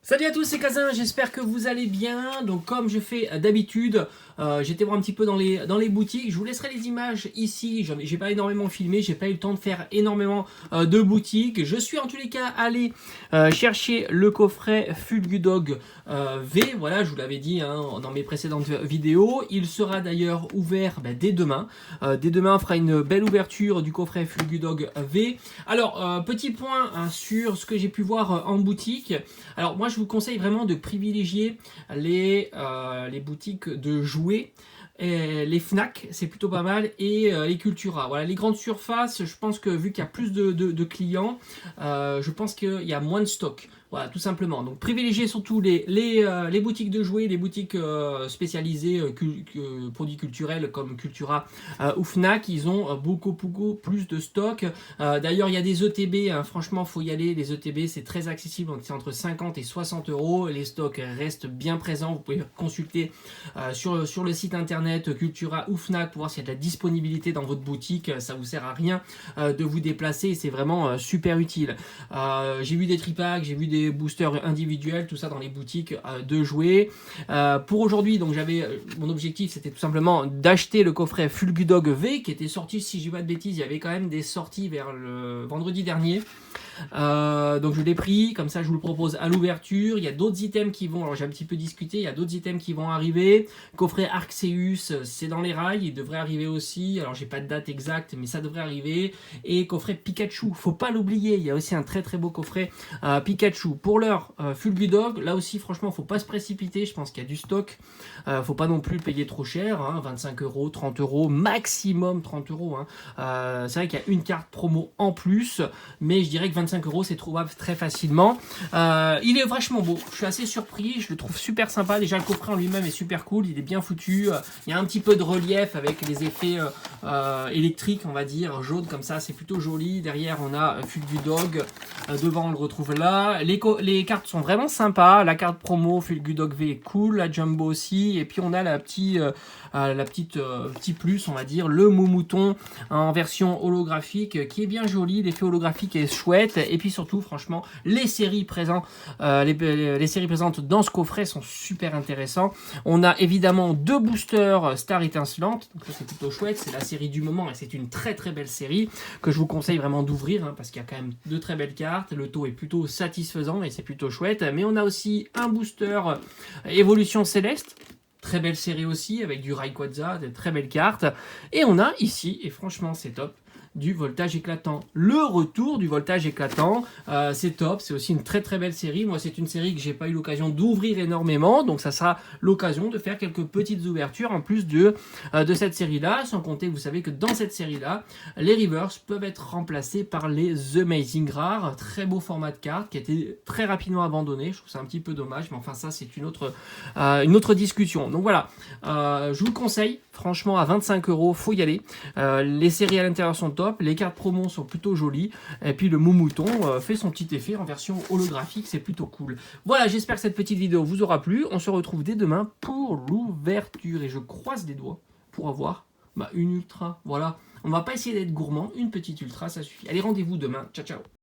Salut à tous, c'est Kazin, j'espère que vous allez bien. Donc comme je fais d'habitude, j'étais voir un petit peu dans les boutiques. Je vous laisserai les images ici. J'ai pas énormément filmé, j'ai pas eu le temps de faire énormément de boutiques. Je suis en tous les cas allé chercher le coffret Fulgudog V. Voilà, je vous l'avais dit dans mes précédentes vidéos. Il sera d'ailleurs ouvert dès demain. Dès demain, on fera une belle ouverture du coffret Fulgudog V. Alors, petit point sur ce que j'ai pu voir en boutique. Alors moi, je vous conseille vraiment de privilégier les boutiques de jouets. Et les Fnac, c'est plutôt pas mal, et les Cultura. Voilà, les grandes surfaces, je pense que vu qu'il y a plus de clients, je pense qu'il y a moins de stock. Voilà, tout simplement. Donc privilégiez surtout les boutiques de jouets, les boutiques spécialisées produits culturels comme Cultura ou Fnac. Ils ont beaucoup plus de stock. D'ailleurs, il y a des ETB, franchement, faut y aller. Les ETB, c'est très accessible, c'est entre 50 et 60 euros. Les stocks restent bien présents. Vous pouvez consulter sur le site internet Cultura ou Fnac pour voir s'il y a de la disponibilité dans votre boutique. Ça vous sert à rien de vous déplacer. C'est vraiment super utile. J'ai vu des tripacks, j'ai vu des boosters individuels, tout ça dans les boutiques de jouets. Pour aujourd'hui, donc mon objectif, c'était tout simplement d'acheter le coffret Fulgudog V qui était sorti, si je dis pas de bêtises, il y avait quand même des sorties vers le vendredi dernier. Donc je l'ai pris, comme ça je vous le propose à l'ouverture. Il y a d'autres items qui vont, alors j'ai un petit peu discuté, il y a d'autres items qui vont arriver. Coffret Arceus, c'est dans les rails, il devrait arriver aussi. Alors j'ai pas de date exacte, mais ça devrait arriver. Et coffret Pikachu, faut pas l'oublier, il y a aussi un très beau coffret Pikachu. Pour l'heure, Fulgudog, là aussi franchement faut pas se précipiter, je pense qu'il y a du stock. Faut pas non plus le payer trop cher, 25 euros, 30 euros, maximum 30 euros. C'est vrai qu'il y a une carte promo en plus, mais je dirais que 25 euros, c'est trouvable très facilement. Il est vachement beau. Je suis assez surpris. Je le trouve super sympa. Déjà, le coffret en lui-même est super cool. Il est bien foutu. Il y a un petit peu de relief avec les effets électriques, on va dire, jaune comme ça. C'est plutôt joli. Derrière, on a Fulgudog. Devant, on le retrouve là. Les cartes sont vraiment sympas. La carte promo Fulgudog V est cool. La Jumbo aussi. Et puis, on a la petite petit plus, on va dire, le Moumouton en version holographique qui est bien joli. L'effet holographique est chouette. Et puis surtout, franchement, les séries présentes dans ce coffret sont super intéressants. On a évidemment 2 boosters Star Étincelante, donc ça c'est plutôt chouette, c'est la série du moment et c'est une très belle série que je vous conseille vraiment d'ouvrir parce qu'il y a quand même de très belles cartes, le taux est plutôt satisfaisant et c'est plutôt chouette. Mais on a aussi un booster Évolution Céleste. Très belle série aussi, avec du Rayquaza, de très belles cartes. Et on a ici, et franchement c'est top, du voltage éclatant. Le retour du voltage éclatant, c'est top, c'est aussi une très belle série. Moi, c'est une série que j'ai pas eu l'occasion d'ouvrir énormément, donc ça sera l'occasion de faire quelques petites ouvertures en plus de cette série-là, sans compter, vous savez que dans cette série-là, les reverse peuvent être remplacés par les Amazing Rares, très beau format de carte qui a été très rapidement abandonné. Je trouve ça un petit peu dommage, mais enfin ça c'est une autre discussion. Donc voilà, je vous le conseille, franchement à 25 euros, faut y aller. Les séries à l'intérieur sont top. Les cartes promo sont plutôt jolies. Et puis le Moumouton fait son petit effet en version holographique. C'est plutôt cool. Voilà, j'espère que cette petite vidéo vous aura plu. On se retrouve dès demain pour l'ouverture. Et je croise les doigts pour avoir une ultra. Voilà. On va pas essayer d'être gourmand. Une petite ultra, ça suffit. Allez, rendez-vous demain. Ciao.